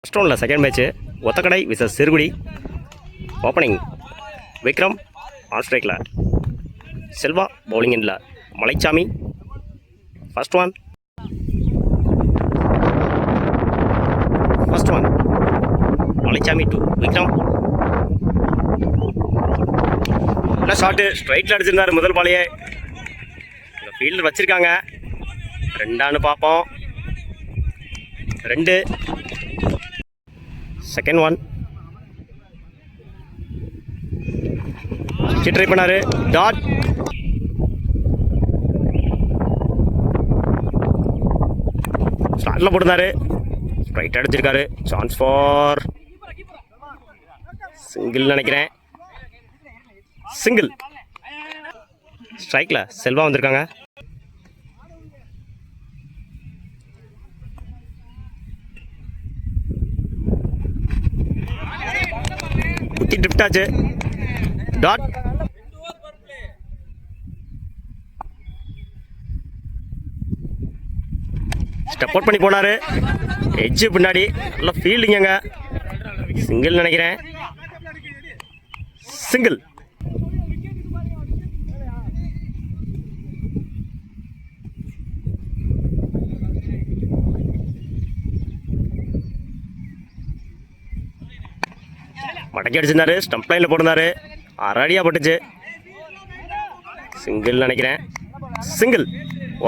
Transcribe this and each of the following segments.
First ரவுண்டில் second match Othakadai versus Sirukudi. Opening Vikram on ஸ்ட்ரைக்கில், Selva bowling எண்டில், Malaichamy. First one Malaichamy to Vikram. என்ன ஷாட்டு ஸ்ட்ரைட்டில் அடிச்சிருந்தார் முதல் பாலையே. ஃபீல்டர் வச்சுருக்காங்க. ரெண்டான்னு பார்ப்போம். 2. செகண்ட் ஒன் ட்ரை பண்ணாரு. டாட். ஸ்டார்ட்ல போட்டுருந்தாரு. ஸ்ட்ரைட் அடிச்சிருக்காரு. சான்ஸ் ஃபார் சிங்கிள் நினைக்கிறேன். சிங்கிள். ஸ்ட்ரைக்ல செல்வா வந்திருக்காங்க. குட்டி ட்ரிப்ட் ஆச்சு. டாட். ஸ்டெப் அவுட் பண்ணி போனாரு. எட்ஜ் பின்னாடி நல்ல ஃபீல்டிங்க. சிங்கிள் நினைக்கிறேன். சிங்கிள். மடக்கி அடிச்சிருந்தாரு. ஸ்டம்ப் லைனில் போட்டிருந்தாரு. அரடியாக பட்டுச்சு. சிங்கிள் நினைக்கிறேன். சிங்கிள்.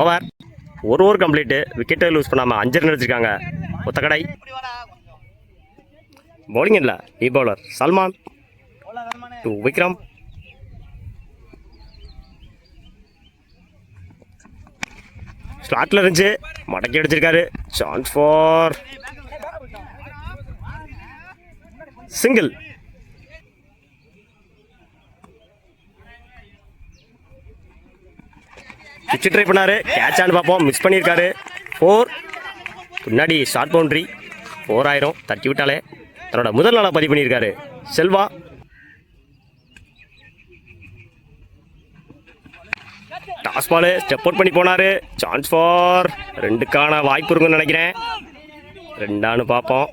ஓவர். ஒரு ஓவர் கம்ப்ளீட்டு. விக்கெட்டை லூஸ் பண்ணாமல் 5 ரன் அடிச்சிருக்காங்க ஒத்தக்கடை. பவுலிங் இல்லை இ பவுலர் சல்மான் டு விக்ரம். ஸ்லாட்டில் இருந்துச்சு. மடக்கி அடிச்சிருக்காரு. Chance for single. சுவிட்ச் ட்ரை பண்ணாரு. கேட்ச் ஆன்னு பார்ப்போம். மிஸ் பண்ணியிருக்காரு. 4. பின்னாடி ஷார்ட் பவுண்ட்ரி. 4 ஆயிரும். தட்டி விட்டாலே தன்னோட முதல் நாளாக பதிவு பண்ணியிருக்காரு Selva. Toss ball step out பண்ணி போனாரு. சான்ஸ் ஃபார் 2க்கான வாய்ப்பு இருக்குன்னு நினைக்கிறேன். 2ஆன்னு பார்ப்போம்.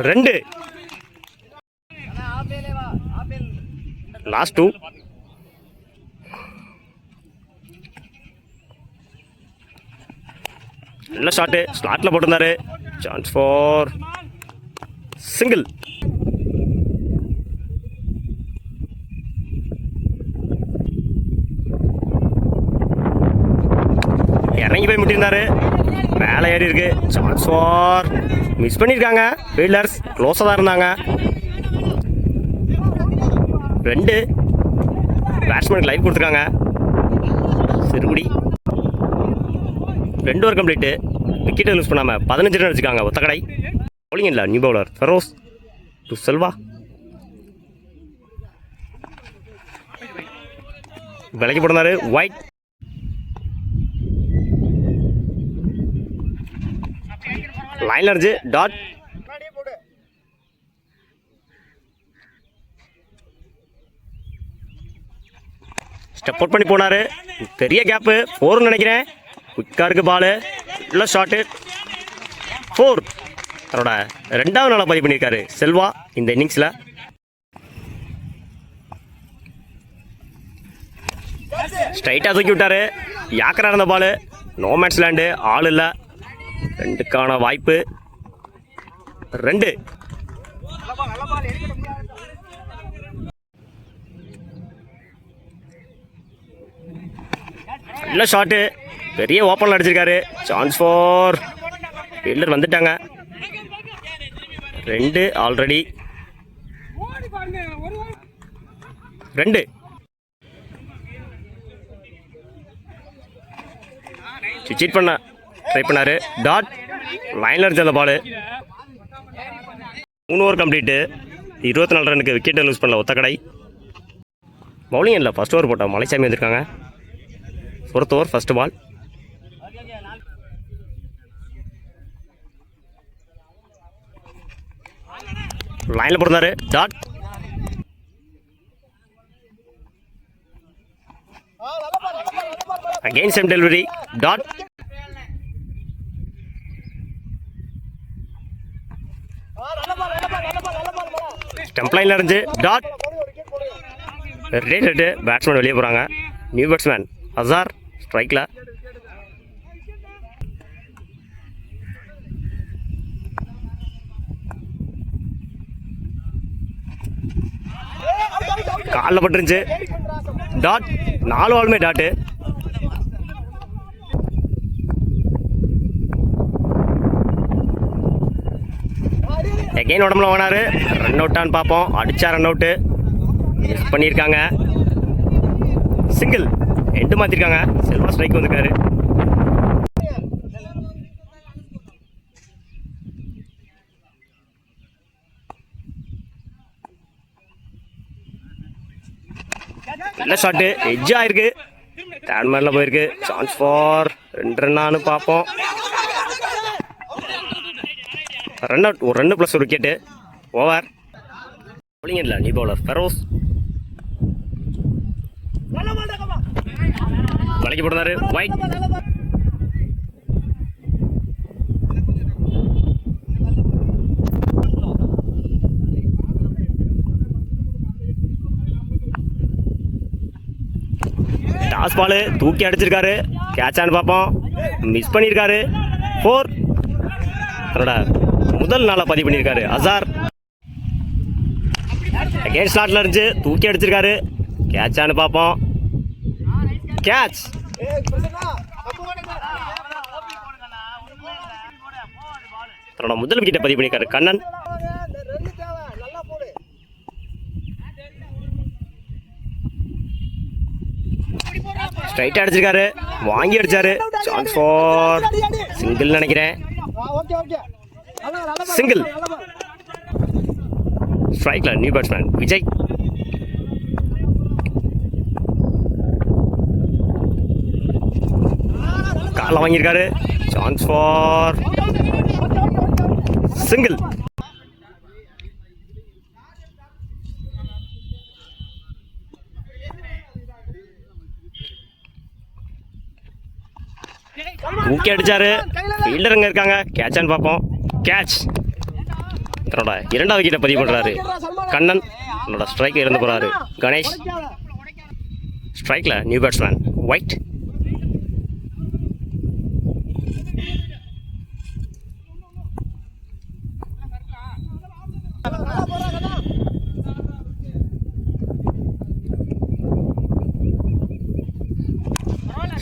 2. லாஸ்ட் 2. நல்ல ஷாட்டு. ஸ்லாட்டில் போட்டிருந்தாரு. Chance for single. இறங்கி போய் முட்டியிருந்தாரு. மேலே ஏறி இருக்கு. சான்ஸ் ஃபார் மிஸ் பண்ணியிருக்காங்க. ஃபீல்டர்ஸ் க்ளோஸாக தான் இருந்தாங்க. 2. பேட்ஸ்மேனுக்கு லைஃப் கொடுத்துருக்காங்க சிறுகுடி. 2 ஓவர் கம்ப்ளீட்டு. விக்கெட்டை லூஸ் பண்ணாமல் 15 ரன் அடிச்சிருக்காங்க ஒத்தக்கடை. பவுலிங் இல்லை new bowler Feroz to Selva. விலைக்கு போடுறாரு. ஒயிட். லைன்ல இருந்துச்சு. டாட். ஸ்டெப் அவுட் பண்ணி போனாரு. பெரிய கேப்பு. 4 நினைக்கிறேன். குயிக்காக இருக்கு பாலு. உள்ள ஷாட்டு. 4. தன்னோட 2வது நாளாக பதிவு பண்ணியிருக்காரு செல்வா இந்த இன்னிங்ஸில். ஸ்ட்ரைட்டாக தூக்கி விட்டாரு. யாக்கரா இருந்த பாலு. No match land. ஆள் இல்லை. 2க்கான வாய்ப்பு. 2. நல்ல ஷாட்டு. பெரிய ஓப்பனில் அடிச்சிருக்காரு. சான்ஸ் ஃபார் ஃபீல்டர் வந்துட்டாங்க. 2 ஆல்ரெடி. 2. ஸ்விட்ச் பண்ண ட்ரை பண்ணாரு. டாட். லைனில் இருந்துச்சு அந்த பால். 3 ஓவர் கம்ப்ளீட்டு. 24 ரனுக்கு விக்கெட்டை லூஸ் பண்ணல ஒத்தக்கடை. பவுலிங் இல்லை ஃபர்ஸ்ட் ஓவர் போட்டால் மலைச்சாமி வந்திருக்காங்க. 4th over first ball. லைனில் போடுறாரு. Dot. Again same delivery. Dot. Stump லைனில் இருந்து டாட் ரேட் பேட்ஸ்மேன் வெளியே போகிறாங்க. நியூ பேட்ஸ்மேன் அசார் ஸ்ட்ரைக்கில். காலில் பட்டுருந்துச்சு டாட். 4 பாலுமே டாட்டு. எகைன் உடம்புல ஓனாரு. ரன் அவுட்டான்னு பார்ப்போம். அடிச்சா ரன் அவுட்டு. மிஸ் பண்ணியிருக்காங்க. சிங்கிள். எண்டு மாற்றிருக்காங்க. செல்வா ஸ்ட்ரைக் வந்திருக்காரு. நல்ல ஷாட்டு. எட்ஜ் ஆயிருக்கு. தேர்ட் மேனில் போயிருக்கு. சான்ஸ் ஃபார் 2 ரன்னானு பார்ப்போம். Run out. ஒரு ரன்னு ப்ளஸ் ஒரு விக்கெட்டு. ஓவர். bowling இல்லை, நியூ பவுலர் ஃபெரோஸ். வளைக்கு போடுறாரு. ஒயிட். டாஸ் பால் தூக்கி அடிச்சிருக்காரு. கேட்சான்னு பார்ப்போம். மிஸ் பண்ணியிருக்காரு. 4. அதோட முதல் நாளாக பதிவு பண்ணியிருக்காரு அசார். அகேன் ஸ்லாட்டில் இருந்துச்சு. தூக்கி அடிச்சிருக்காரு. கேட்சான்னு பார்ப்போம். கேட்ச். தன்னோட முதல் விக்கெட்டை பதிவு பண்ணியிருக்காரு கண்ணன். ஸ்ட்ரைட்டாக அடிச்சிருக்காரு. வாங்கி அடிச்சாரு. சான்ஸ் ஃபார் சிங்கிள் நினைக்கிறேன். சிங்கிள். ஸ்ட்ரைக்கில் நியூ பேட்ஸ்மேன் விஜய். காலில் வாங்கியிருக்காரு. Chance for single. தூக்கி அடிச்சாரு. ஃபீல்டர் அங்கே இருக்காங்க. கேட்சான்னு பார்ப்போம். கேட்ச். தன்னோட 2வது விக்கெட்டை பதிவு பண்ணுறாரு கண்ணன். தன்னோட ஸ்ட்ரைக்கை இருந்து போகிறாரு கணேஷ். ஸ்ட்ரைக்கில் நியூ பேட்ஸ்மேன் ஒயிட்.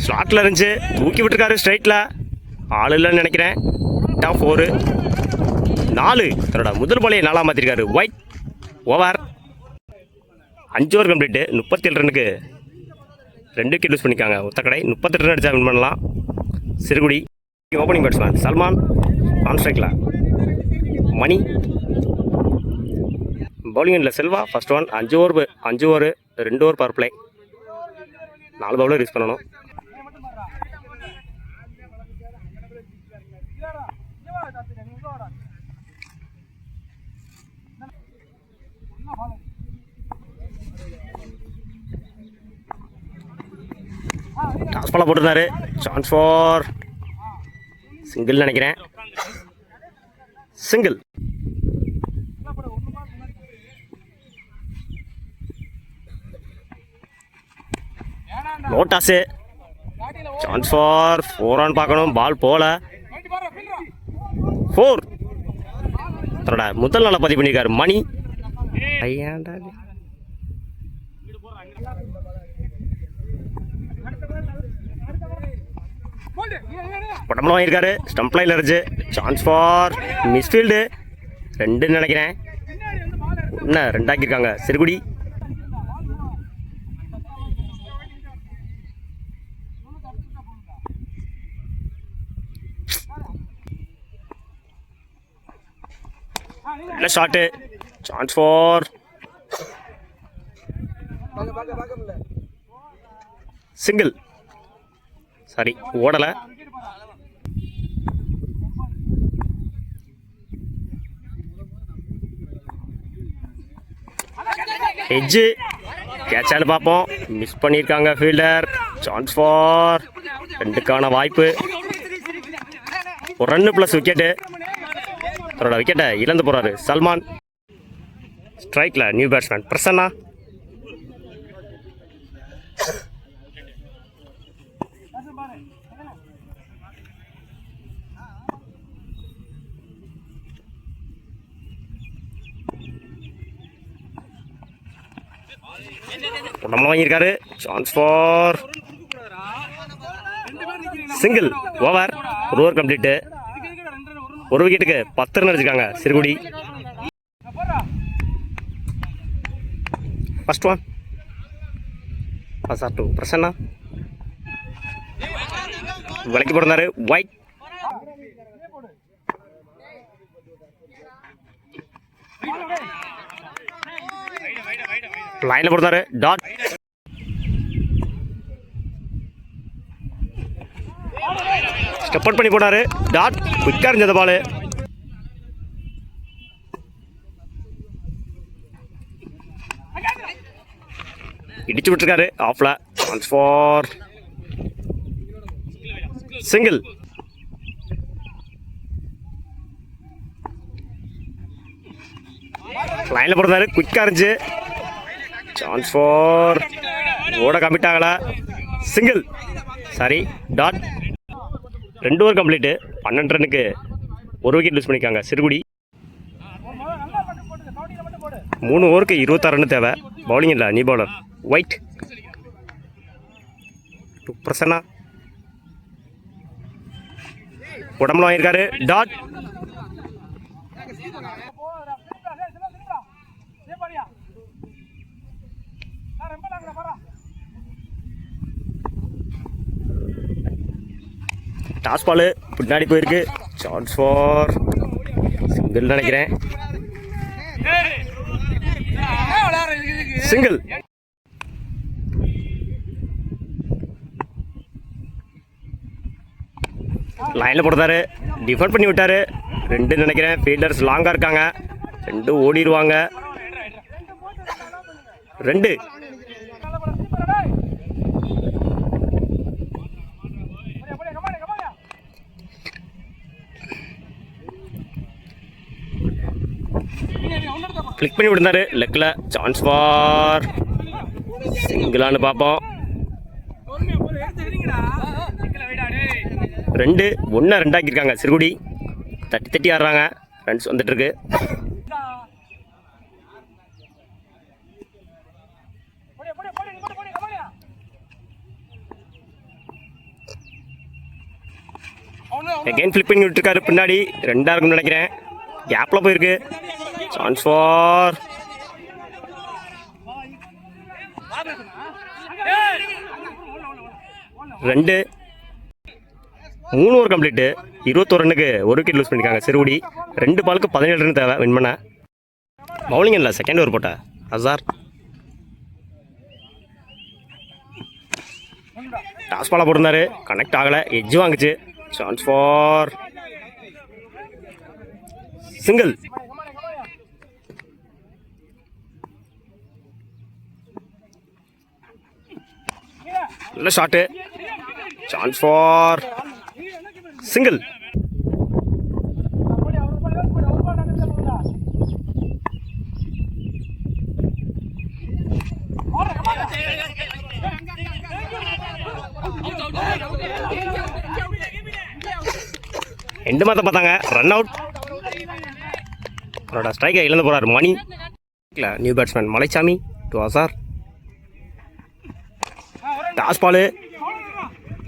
ஸ்லாட்டில் இருந்துச்சு. தூக்கி விட்டுருக்காரு ஸ்ட்ரைட்டில். ஆள் இல்லைன்னு நினைக்கிறேன். டாப் 4. 4. தன்னோட முதல் பாலையை 4ஆக மாற்றிருக்காரு ஒயிட். ஓவர். 5 over complete. 37 ரன்னுக்கு 2 விக்கெட் யூஸ் பண்ணிக்காங்க. ஒத்தக்கடை 38 ரன் அடிச்சா வின் பண்ணலாம். Sirukudi. Opening batsman Salman. On ஸ்ட்ரைக்கில் மணி. பவுலிங் இல்லை Selva. First one. 5 over 2 over power play. 4 bowler use பண்ணணும். டாஸ் பாலாக போட்டிருந்தாரு. சான்ஸ் ஃபார் சிங்கிள் நினைக்கிறேன். Single. No toss. Chance for 4 ஆன் பார்க்கணும். பால் போல. 4. தன்னோட முதல் நாளை பதிவு பண்ணியிருக்காரு மணி. உடம்புல வாங்கியிருக்காரு. ஸ்டம்ப் லைனில் இருந்துச்சு. Chance for misfield. 2 நினைக்கிறேன். என்ன 2 ஆக்கியிருக்காங்க சிறுகுடி. நல்ல shot. Chance for single. Sorry ஓடலை. எட்ஜு. கேட்சான்னு பார்ப்போம். மிஸ் பண்ணியிருக்காங்க ஃபீல்டர். சான்ஸ் ஃபார் 2க்கான வாய்ப்பு. ஒரு ரன்னு ப்ளஸ் விக்கெட்டு. அவரோட விக்கெட்டை இழந்து போகிறாரு சல்மான். ஸ்ட்ரைக்கில் நியூ பேட்ஸ்மேன் பிரசன்னா. நம்மள வாங்கியிருக்காரு. Chance for single. ஓவர். ஒரு ஓவர் கம்ப்ளீட்டு. ஒரு விக்கெட்டுக்கு 10 ரன் அடிச்சிருக்காங்க Sirukudi. First one pass or two. Prasanna விலைக்கு போடுறாரு. ஒயிட். லைன்ல போடுறாரு. டாட். ஸ்டெப் அவுட் பண்ணி போனாரு. டாட். குயிக்கா இருந்தது பால். இடிச்சு விட்டுருக்காரு ஆஃப்ல. Chance for single. லைன்ல போடுறாரு. குயிக்கா இருந்துச்சு. சான்ஸ் ஃபார் ஓட கமிட் ஆகல. Single. Sorry dot. 2 over complete. 12 ரன்னுக்கு ஒரு விக்கெட் லூஸ் பண்ணியிருக்காங்க சிறுகுடி. 3 ஓவருக்கு 26 ரன் தேவை. பவுலிங் இல்லை, நீ பவுலர். ஒயிட். பிரசன்னா உடம்புல வாங்கியிருக்காரு. டாட். டாஸ் பால் பின்னாடி போயிருக்கு. சான்ஸ் ஃபார் சிங்கிள் நினைக்கிறேன். சிங்கிள். லைனில் போடுறாரு. டிஃபெண்ட் பண்ணி விட்டாரு. 2 நினைக்கிறேன். ஃபீல்டர்ஸ் லாங்காக இருக்காங்க. 2 ஓடிடுவாங்க. 2. கிளிக் பண்ணி விடுந்தாரு லெக்கில். சான்ஸ் ஃபார் சிங்கிளான்னு பார்ப்போம். 2. 1-2 ஆக்கியிருக்காங்க சிறுகுடி. தட்டி ஆடுறாங்க. ரன்ஸ் வந்துட்டு இருக்கு. அகைன் ஃபிளிப் பண்ணி விட்டுருக்காரு பின்னாடி. 2 இருக்குன்னு நினைக்கிறேன். கேப்பில் போயிருக்கு. Chance for 2. 3 over complete. 21 ரன்னுக்கு ஒரு விக்கெட் லூஸ் பண்ணியிருக்காங்க சிறுகுடி. 2 பாலுக்கு 17 ரன் தேவை வின் பண்ண. பவுலிங் இல்லை, செகண்ட் ஓவர் போட்ட அசார். டாஸ் பாலாக போட்டிருந்தாரு. கனெக்ட் ஆகலை. எட்ஜ் வாங்குச்சு. Chance for single. நல்ல shot. Chance for single. End மாற்ற பார்த்தாங்க. Run out. அவரோட ஸ்ட்ரைக்கை இழந்து போகிறார் Mani. New batsman Malaichami to Azhar. Toss ball.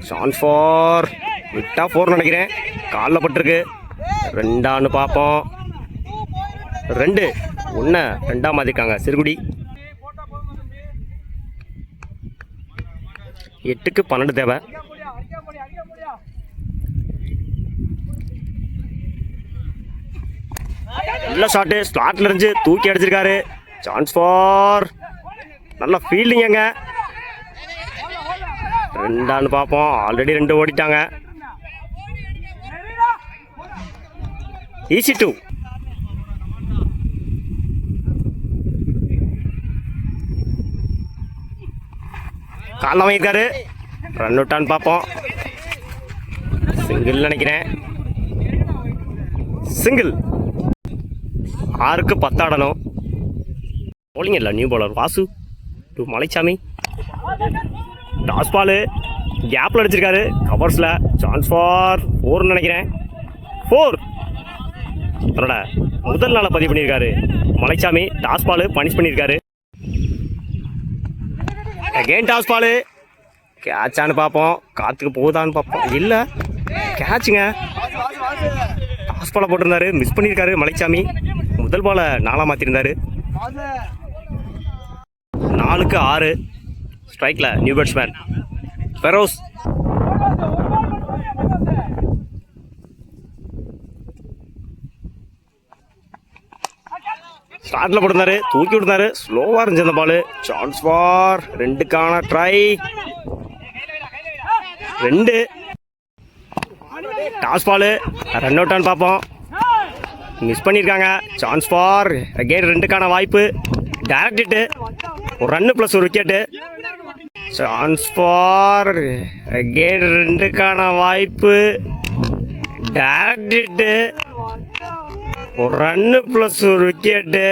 Chance for விட்டா 4 நினைக்கிறேன். காலில் பட்டிருக்கு. 2 பார்ப்போம். 2. 1-2 மாற்றிருக்காங்க சிறுகுடி. 8க்கு 12 தேவை. நல்ல ஷாட்டு. ஸ்லாட்ல இருந்து தூக்கி அடிச்சிருக்காரு. சான்ஸ் ஃபார் நல்ல ஃபீல்டிங்க. 2 பார்ப்போம். ஆல்ரெடி 2 ஓடிட்டாங்க. ஈஸி 2. காலில் வாங்கியிருக்காரு. ரன் அவுட்டான்னு பார்ப்போம். சிங்கிள் நினைக்கிறேன். சிங்கிள். 6க்கு 10 ஆடணும். bowling இல்லை new bowler Vasu to Malaichamy. Toss ball கேப்பில் அடிச்சிருக்காரு கவர்ஸில். சான்ஸ் ஃபார் 4 நினைக்கிறேன். 4 அவரோட முதல் நாளை பதிவு பண்ணியிருக்காரு மலைச்சாமி. டாஸ் பால் பனிஷ் பண்ணியிருக்காரு. அகெயின் டாஸ் பால் கேட்சான்னு பார்ப்போம், காற்றுக்கு போகுதான்னு பார்ப்போம். இல்லை கேட்சுங்க. டாஸ் பாலை போட்டிருந்தாரு, மிஸ் பண்ணியிருக்காரு மலைச்சாமி. முதல் பாலை 4 மாற்றிருந்தாரு. 4க்கு 6 ஸ்ட்ரைக்கில் நியூ பேட்ஸ்மேன் ஃபெரோஸ். ஸ்டார்ட்ல போட்டிருந்தாரு, தூக்கி விட்டுருந்தாரு. ஸ்லோவாக இருந்துச்சு அந்த பால். சான்ஸ் ஃபார் 2க்கான ட்ரை. 2 டாஸ் பால் ரன் அவுட்டான்னு பார்ப்போம். மிஸ் பண்ணியிருக்காங்க. சான்ஸ் ஃபார் அகெயின் 2க்கான வாய்ப்பு. டைரக்ட் ஹிட்டு, ஒரு ரன்னு ப்ளஸ் ஒரு விக்கெட்டு. சான்ஸ் ஃபார் அகெயின் 2க்கான வாய்ப்பு. டைரக்ட் ஹிட்டு, ஒரு ரன்னு ப்ளஸ் ஒரு விக்கெட்டு.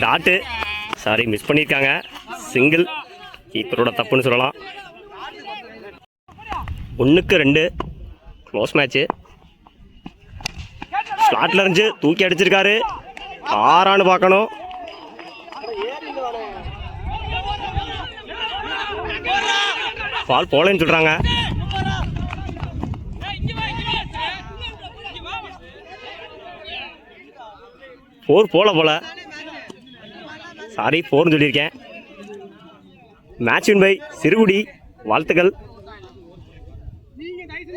டாட்டு சாரி மிஸ் பண்ணியிருக்காங்க. சிங்கிள், கீப்பரோட தப்புன்னு சொல்லலாம். 1க்கு 2 க்ளோஸ் மேட்ச்சு. ஸ்லாட்டில் இருந்து தூக்கி அடிச்சிருக்காரு. 6 பார்க்கணும். பால் போலன்னு சொல்கிறாங்க. ஃபோர் போல சாரி 4ன்னு சொல்லியிருக்கேன். மேட்ச் வின் பை சிறுகுடி. வாழ்த்துக்கள்.